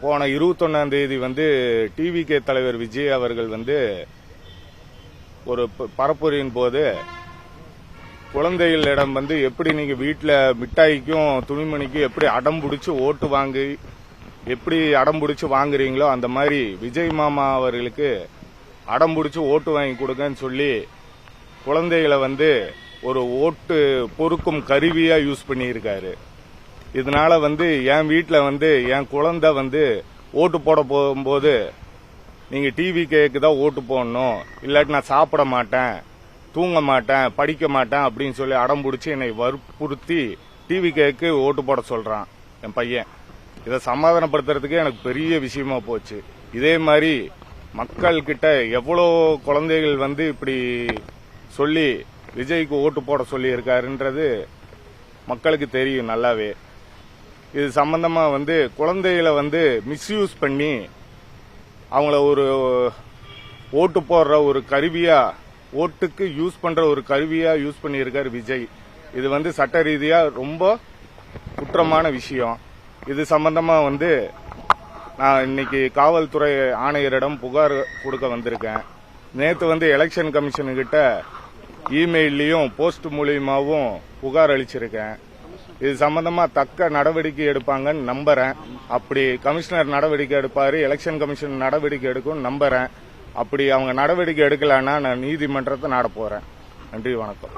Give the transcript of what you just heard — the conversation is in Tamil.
போன 21ஆம் தேதி வந்து டிவிகே தலைவர் விஜய் அவர்கள் வந்து ஒரு பரப்புரையின் போது குழந்தைகளிடம் வந்து எப்படி நீங்க வீட்டில் மிட்டாய்க்கும் துணிமணிக்கும் எப்படி அடம் பிடிச்சி ஓட்டு வாங்கி எப்படி அடம் பிடிச்சி வாங்குறீங்களோ அந்த மாதிரி விஜய் மாமா அவர்களுக்கு அடம் பிடிச்சி ஓட்டு வாங்கி கொடுங்கன்னு சொல்லி குழந்தைகளை வந்து ஒரு ஓட்டு பொறுக்கும் கருவியா யூஸ் பண்ணியிருக்காரு. இதனால வந்து என் வீட்டில் வந்து என் குழந்தை வந்து ஓட்டு போட போகும்போது நீங்க டிவிகேக்கு தான் ஓட்டு போடணும், இல்லாட்டி நான் சாப்பிட மாட்டேன், தூங்க மாட்டேன், படிக்க மாட்டேன் அப்படின்னு சொல்லி அடம் பிடிச்சி என்னை வற்புறுத்தி டிவிகேக்கு ஓட்டு போட சொல்றான் என் பையன். இதை சமாதானப்படுத்துறதுக்கே எனக்கு பெரிய விஷயமா போச்சு. இதே மாதிரி மக்கள் கிட்ட எவ்வளோ குழந்தைகள் வந்து இப்படி சொல்லி விஜய்க்கு ஓட்டு போட சொல்லி இருக்காருன்றது மக்களுக்கு தெரியும் நல்லாவே. இது சம்பந்தமா வந்து குழந்தைகளை வந்து மிஸ்யூஸ் பண்ணி அவங்கள ஒரு ஓட்டு போடுற ஒரு கருவியா, ஓட்டுக்கு யூஸ் பண்ற ஒரு கருவியா யூஸ் பண்ணியிருக்காரு விஜய். இது வந்து சட்ட ரீதியா ரொம்ப குற்றமான விஷயம். இது சம்பந்தமா வந்து நான் இன்னைக்கு காவல்துறை ஆணையரிடம் புகார் கொடுக்க வந்திருக்கேன். நேற்று வந்து எலெக்ஷன் கமிஷன் கிட்ட இமெயிலையும் போஸ்ட் மூலியமாவும் புகார் அளிச்சிருக்கேன். இது சம்பந்தமா தக்க நடவடிக்கை எடுப்பாங்கன்னு நம்புறேன். அப்படி கமிஷனர் நடவடிக்கை எடுப்பாரு, எலெக்ஷன் கமிஷன் நடவடிக்கை எடுக்கும் நம்புறேன். அப்படி அவங்க நடவடிக்கை எடுக்கலன்னா நான் நீதிமன்றத்தை நாட போறேன். நன்றி, வணக்கம்.